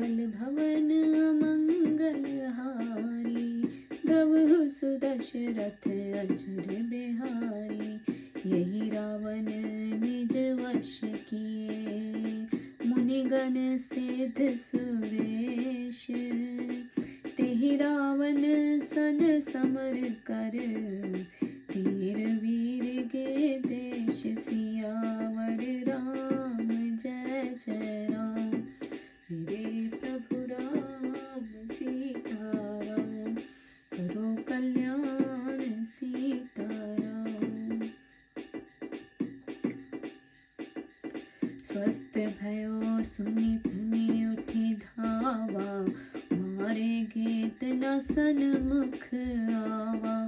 मंगल भवन अमंगल हारी, द्रवहु सुदशरथ अजर बिहारी। यही रावण निज वश किए, मुनिगण सिद्ध सुरेश। तेहि रावण सन समर कर, तीर वीर गे देश सियावर। राम जय जय राम, मेरे प्रभु राम सीताराम, करो कल्याण सीताराम। स्वस्थ भयो सुनि पुनि उठि धावा, मारे गेत न सन्मुख आवा।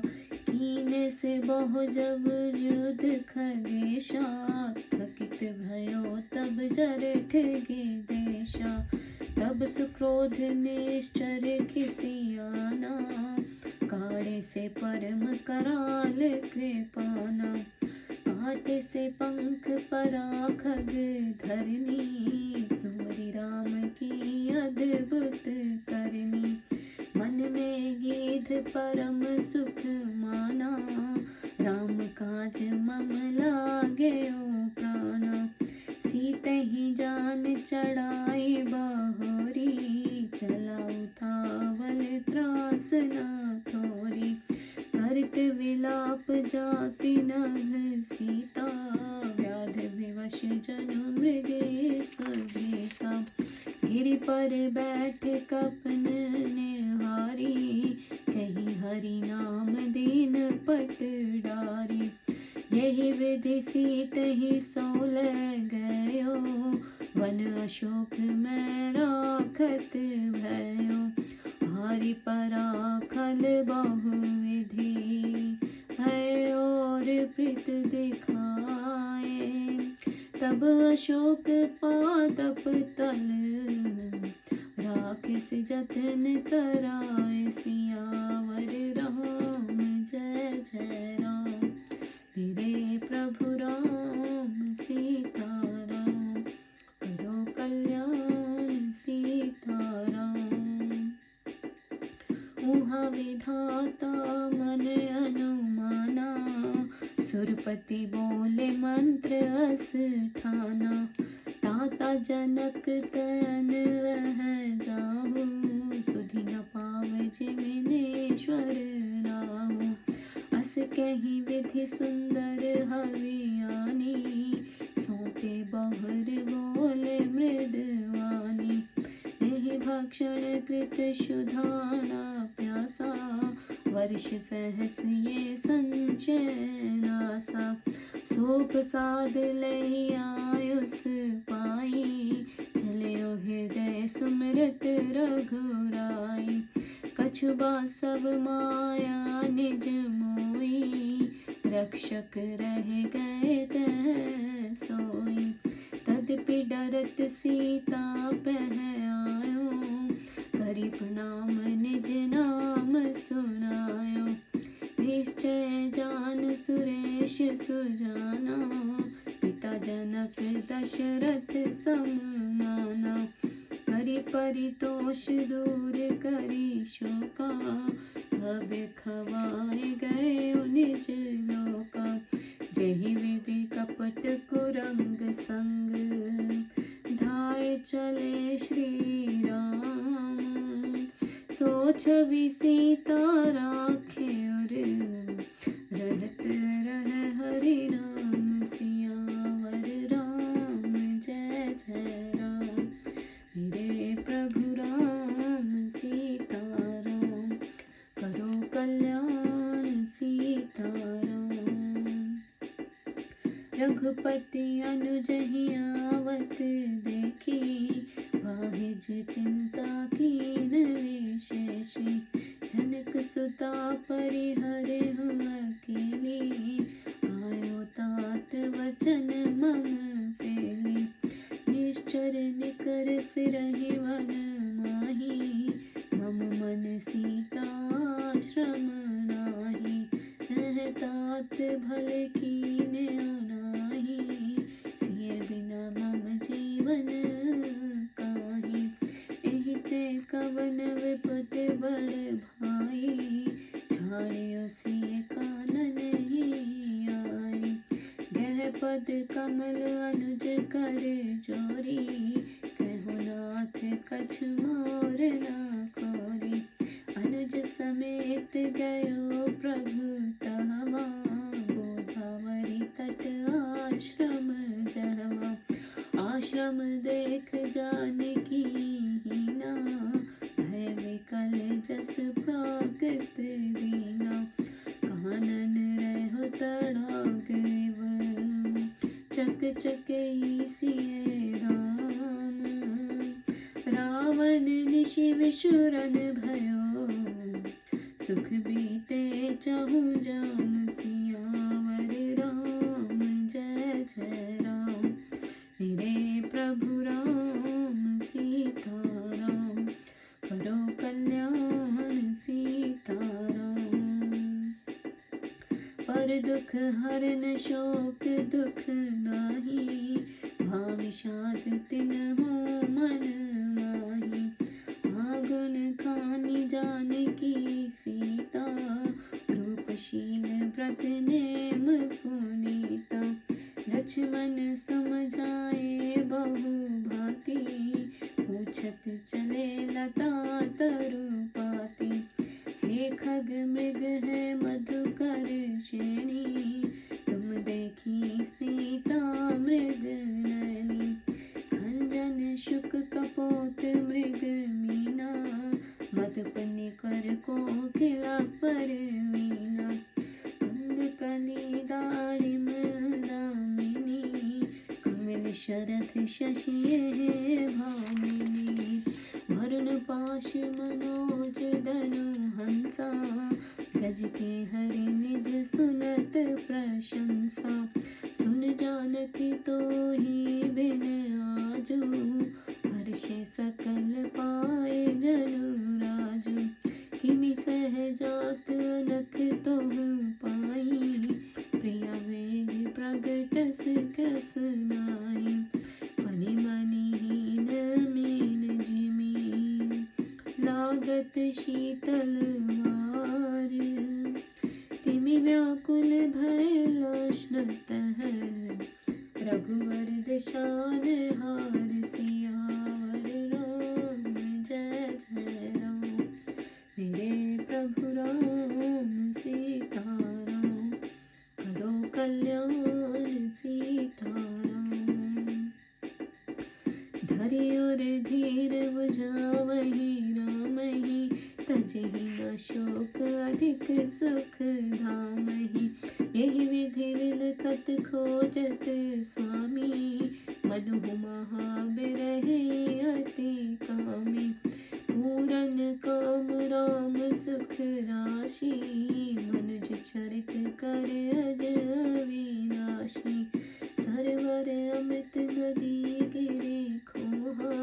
कीने से बहु जब युद्ध खगेशा, थकित भयो तब जरठ गे देशा। तब सुक्रोध निश्चर खिसियाना, काढ़े से परम कराल कृपाना। काटे से पंख परा खग धरनी, सुमरि राम की अद्भुत करनी। मन में गीध परम सुख माना, राम काज मम लागेओ प्राणा। सीतहि जान चढ़ाई बहोरी, चलाऊ थावल त्रास न थोरी। करत विलाप जाति नभ सीता, व्याध विवश जनु मृगे सभीता। गिरि पर बैठ कपन निहारी, कहीं हरि नाम दीन पट डारी। यही विधि सीतहि सौल गयो, वन अशोक में राखत भयो। हारि पराखल बहु विधि, भय और प्रीत दिखाए। तब अशोक पादप तल, राखिस जतन कराए। सियावर राम जय जय राम, मेरे प्रभु राम सीताराम, करो कल्याण सीताराम। उहाँ विधाता मन अनुमाना, सुरपति बोले मंत्र अष्ठाना। ताता जनक तन रह जाहु, सुधि न पावै जिमिनेश्वर राहु। अस कही विधि सुंदर हरियाणी, सौंपे बहुर बोले मृदवानी। यही भक्षण कृत सुधाना प्यासा, वर्ष सहस ये संचय नासा। सो प्रसाद लहि आयुष पाई, चलियो हृदय सुमिरत रघुराई। कछुबा सब माया निज मोई, रक्षक रह गए तह सोई। तदपि डरत सीता पह आयो, करि प्रणाम निज नाम सुनायो। निश्चय जान सुरेश सुजाना, पिता जनक दशरथ समाना। करि परितोष दूर करि शोका, हव्य खवाए गए निज लोका। जहि विधि कपट कुरंग संग, धाय चले श्री राम। सो छवि सीता राखे और, रहत रह हरि नाम। सियावर राम जय जय राम, मेरे प्रभु राम सीताराम, करो कल्याण सीताराम। रघुपति अनुजहि आवत देखी, बाहिज चिंता कीन विशेषी। जनक सुता परिहरे अकेली, आयो तात वचन मम पेली। निश्चर निकर फिरहि वन माही, मम मन सीता श्रम नाही। तात भल कीने नाही, सिय बिना मम जीवन काहि। एहि कर जोरी, कहो नाथ कछ मोर ना खोरी। अनुज समेत गयो प्रभु तहवा, गोदावरी तट आश्रम जहवा। आश्रम देख जानकी हीना, भय विकल जस प्राकृत दीना। कानन रहो तड़ागेव, चक चके सिए राम। रावण निशि विशुरन भयो, सुख बीते चहु जाम। सियावर राम जय जय राम, मेरे प्रभु राम सीताराम। करो कल्याण सीताराम, पर दुख हरन शोक दुख नाही। भाव विषाद तिन्हु मन माही, आगुन खानी जानकी सीता। रूपशील व्रत नेम पुनीता, लक्ष्मण समझाए बहु भांति। पूछत चले लता तरुपाती, हे खग मृग है मधुकर श्रेणी। तुम देखी सीता मृग नैनी, खंजन शुक कपोत मृग मीना। मदपनि कर कोकिला परवीना, कंद कली दारिम दामिनी। कमल शरथ शशि भामिनी, वरुण पाश मनोज धनु हंसा। गज के हरि निज सुनत प्रशंसा, सुन जानकी तो ही बिन आजू। हर्ष सकल पाए जनु राजू, किमि सहजात नख तोहु पाई। प्रिय वेग प्रगटस कस नाई, फनि मनिहीन मीन जिमी। लागत शीतल वार, तिमि व्याकुल भय लक्ष्णत है। रघुवर दिशान हार, सियावर राम जय जय राम, मेरे प्रभु राम सीताराम। करो कल्याण सीताराम, धरि उर धीर बुझावहि रामहि। तजहि न शोक अधिक सुख धामहि, यही विधि विलखत खोजत स्वामी। मनुहु महाबिरहि अति कामी, पूरन काम राम सुख राशि। मनुज चरित कर अज अविनाशी, सरवर अमृत नदी गिरि खोहा।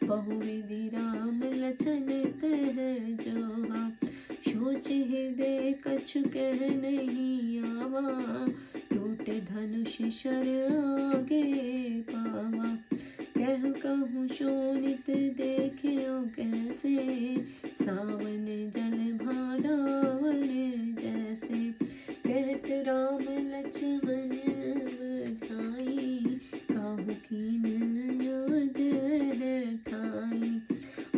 बहुविधि राम लछन कह जोहा, सोच हृदय कछु कह नहीं आवा। टूट धनुष शर आगे पावा, कह कहूँ शोणित देखियो कैसे। सावन जल भाडावर जैसे, कहत राम लक्ष्मण बझाई। काहू कीन युध है ठाई,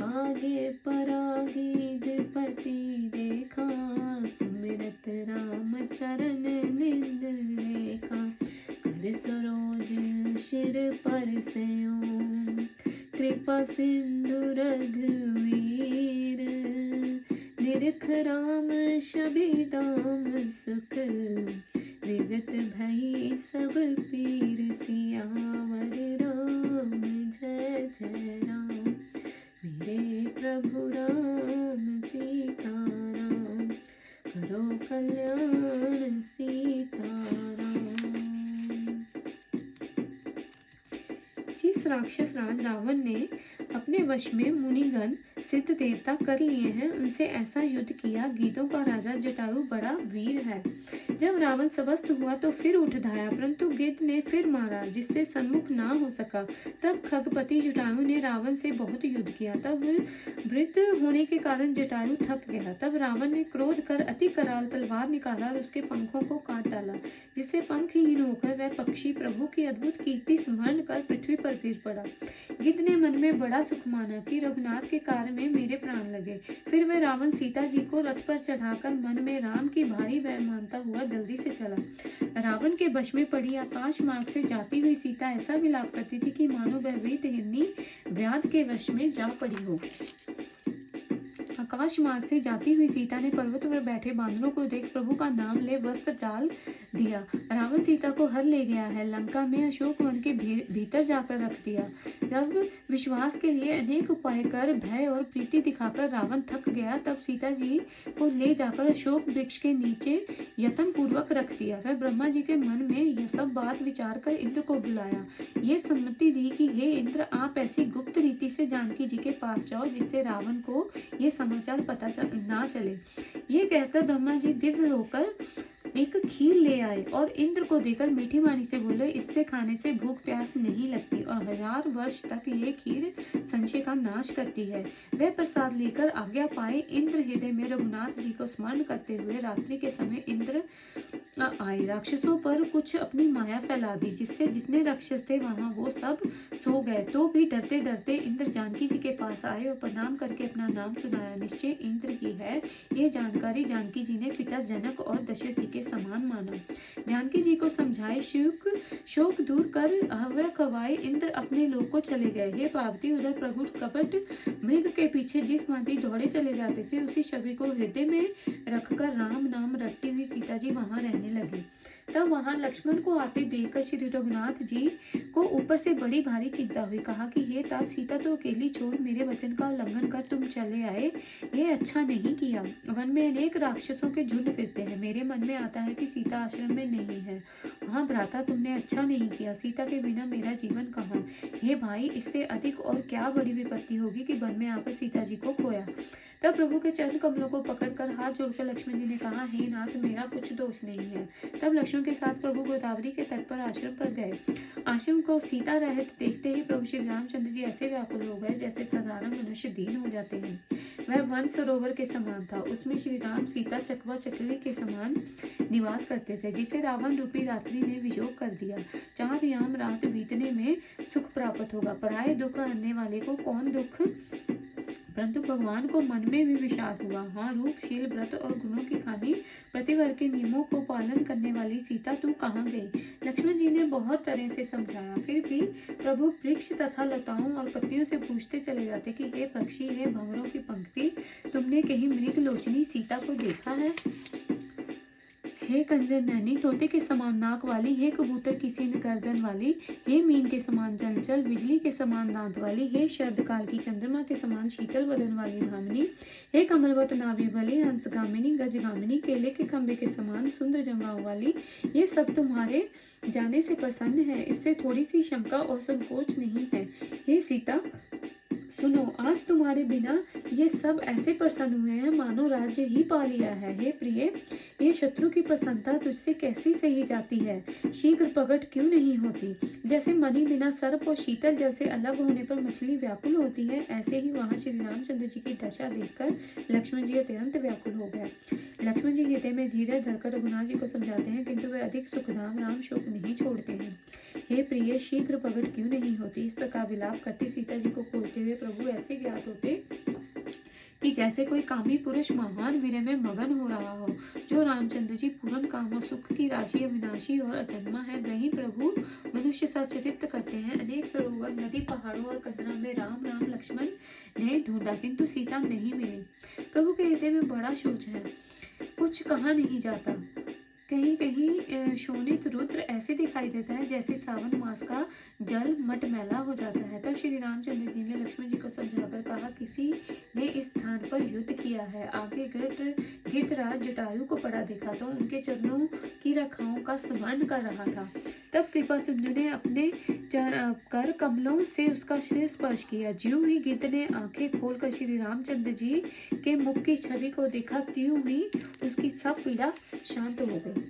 आगे परागीधपति देखा। सुमिरत राम चरण निंद रेखा, कर सरोज शिर पर सेओ। कृपा सिंधु रघुवीर, निरख राम छवि दाम सुख। विगत भई सब पीर, सियावर राम जय जय राम, मेरे प्रभु राम सीताराम। करो कल्याण सीताराम। जिस राक्षस राज रावण ने अपने वश में मुनिगण सिद्ध देवता कर लिए हैं, उनसे ऐसा युद्ध किया। गीतों का राजा जटायु बड़ा वीर है। जब रावण स्वस्थ हुआ तो फिर उठ धाया, परंतु गिद्ध ने फिर मारा, जिससे सन्मुख ना हो सका। तब खगपति जटायु ने रावण से बहुत युद्ध किया। तब वृद्ध होने के कारण जटायु थक गया। तब रावण ने क्रोध कर अति कराल तलवार निकाला और उसके पंखों को काट डाला, जिससे पंखहीन होकर वह पक्षी प्रभु की अद्भुत कीर्ति स्मरण कर पृथ्वी पर गिर पड़ा। गिद्ध ने मन में बड़ा सुख माना कि रघुनाथ के कार्य में मेरे प्राण लगे। फिर वह रावण सीता जी को रथ पर चढ़ाकर मन में राम की भारी वह मानता हुआ जल्दी से चला। रावण के वश में पड़ी आकाश मार्ग से जाती हुई सीता ऐसा विलाप करती थी कि मानो वह वीत हिरनी व्याध के वश में जा पड़ी हो। आकाश मार्ग से जाती हुई सीता ने पर्वत पर बैठे बांदरों को देख प्रभु का नाम ले वस्त्र डाल दिया। रावण सीता को हर ले गया है, लंका में अशोक वन के भीतर जाकर रख दिया। जब विश्वास के लिए अनेक उपाय कर भय और प्रीति दिखाकर रावण थक गया, तब सीता जी को ले जाकर अशोक वृक्ष के नीचे यत्न पूर्वक रख दिया। वह ब्रह्मा जी के मन में यह सब बात विचार कर इंद्र को बुलाया। ये सम्मति दी कि हे इंद्र, आप ऐसी गुप्त रीति से जानकी जी के पास जाओ जिससे रावण को ये समाचार पता ना चले। ये कहकर ब्रह्मा जी दिव्य होकर एक खीर ले आए और इंद्र को देकर मीठी वाणी से बोले, इससे खाने से भूख प्यास नहीं लगती और 1000 वर्ष तक ये खीर संशय का नाश करती है। वह प्रसाद लेकर आज्ञा पाए इंद्र हृदय में रघुनाथ जी को स्मरण करते हुए रात्रि के समय इंद्र आए। राक्षसों पर कुछ अपनी माया फैला दी, जिससे जितने राक्षस थे वहां वो सब सो गए। तो भी डरते डरते इंद्र जानकी जी के पास आए और प्रणाम करके अपना नाम सुनाया। निश्चय इंद्र ही है, ये जानकारी जानकी जी ने पिता जनक और दशरथ जी के समान माना। जानकी जी को समझाए शोक दूर कर हव्य खवाए इंद्र अपने लोक को चले गए। हे पार्वती, उधर प्रभु कपट मृग के पीछे जिस भांति दौड़े चले जाते थे, उसी छवि को हृदय में रखकर राम नाम रटती हुई सीता जी वहां रहने लगी। तब वहां लक्ष्मण को आते देखकर श्री रघुनाथ जी को ऊपर से बड़ी भारी चिंता हुई। कहा कि हे तात, सीता तो अकेली छोड़ मेरे वचन का उल्लंघन कर तुम चले आए, ये अच्छा नहीं किया। वन में अनेक राक्षसों के झुंड फिरते हैं, मेरे मन में आता है कि सीता आश्रम में नहीं है। हाँ भ्राता, तुमने अच्छा नहीं किया, सीता के बिना मेरा जीवन कहाँ। हे भाई, इससे अधिक और क्या बड़ी विपत्ति होगी कि वन में आकर सीता जी को खोया। तब प्रभु के चरण कमलों को पकड़कर हाथ जोड़कर लक्ष्मण जी ने कहा, हे नाथ, मेरा कुछ दोष नहीं है। तब लक्ष्मण के साथ प्रभु गोदावरी के तट पर आश्रम पर गए। आश्रम को सीता रहित देखते ही प्रभु श्री रामचंद्र जी ऐसे व्याकुल हो गए जैसे साधारण मनुष्य दीन हो जाते हैं। वह वन सरोवर के समान था, उसमें श्री राम सीता चकवा चकवी के समान निवास करते थे, जिसे रावण रूपी रात्रि ने वियोग कर दिया। 4 याम रात बीतने में सुख प्राप्त होगा, पराये दुख हरने वाले को कौन दुख। परंतु भगवान को मन में भी विषाद हुआ। हाँ, रूप शील व्रत और गुणों की खानी प्रतिवर्ग के नियमों को पालन करने वाली सीता तू कहाँ गई। लक्ष्मण जी ने बहुत तरह से समझाया, फिर भी प्रभु वृक्ष तथा लताओं और पत्तियों से पूछते चले जाते कि हे पक्षी, हे भंवरों की पंक्ति, तुमने कहीं मृग लोचनी सीता को देखा है। हे कंजर नैनी, तोते के समान नाक वाली, हे कबूतर की सीन गर्दन वाली, हे मीन के समान चंचल, बिजली के समान दांत वाली, हे शरद काल की चंद्रमा के समान शीतल बदन वाली भामिनी, हे कमलवत नाभि वाली हंसगामिनी, गजगामिनी, केले के खंबे के समान सुंदर जमाओं वाली, ये सब तुम्हारे जाने से प्रसन्न है, इससे थोड़ी सी शंका और संकोच नहीं है। हे सीता सुनो, आज तुम्हारे बिना ये सब ऐसे प्रसन्न हुए हैं मानो राज्य ही पा लिया है। हे प्रिय, ये शत्रु की प्रसन्नता तुझसे कैसी सही जाती है, शीघ्र प्रकट क्यों नहीं होती। जैसे मणि बिना सर्प और शीतल जल से अलग होने पर मछली व्याकुल होती है, ऐसे ही वहां श्री रामचंद्र जी की दशा देखकर लक्ष्मण जी अत्यंत व्याकुल हो गए। लक्ष्मण जी हृदय में धीरे धरकर रघुनाथ जी को समझाते हैं, किंतु वे अधिक सुखधाम राम शोक नहीं छोड़ते हैं। हे प्रिय, शीघ्र प्रकट क्यों नहीं होती। इस प्रकार विलाप करती सीता जी को खोजते हुए प्रभु ऐसे ज्ञात होते कि जैसे कोई कामी पुरुष महान वीर में मगन हो रहा हो। जो रामचंद्र जी पूर्ण काम और सुख की राशि अविनाशी और अजन्मा है, वही प्रभु मनुष्य सा चरित्र करते हैं। अनेक सरोवर, नदी, पहाड़ों और कदरा में राम राम लक्ष्मण ने ढूंढा, किंतु सीता नहीं मिली। प्रभु के हृदय में बड़ा शोच है, कुछ कहा नहीं जाता। कहीं कहीं शोणित रुद्र ऐसे दिखाई देता है जैसे सावन मास का जल मटमैला हो जाता है। तब श्री रामचंद्र जी ने लक्ष्मण जी को समझाकर कहा, किसी ने इस स्थान पर युद्ध किया है। आगे गिरधराज जटायु को पड़ा देखा तो उनके चरणों की रेखाओं का स्मरण कर रहा था। तब कृपा सिंधु ने अपने कर कमलों से उसका सिर स्पर्श किया। ज्यों ही गिद्ध ने आंखें खोलकर श्री रामचंद्र जी के मुख की छवि को देखा, त्यों ही उसकी सब पीड़ा शांत हो गई।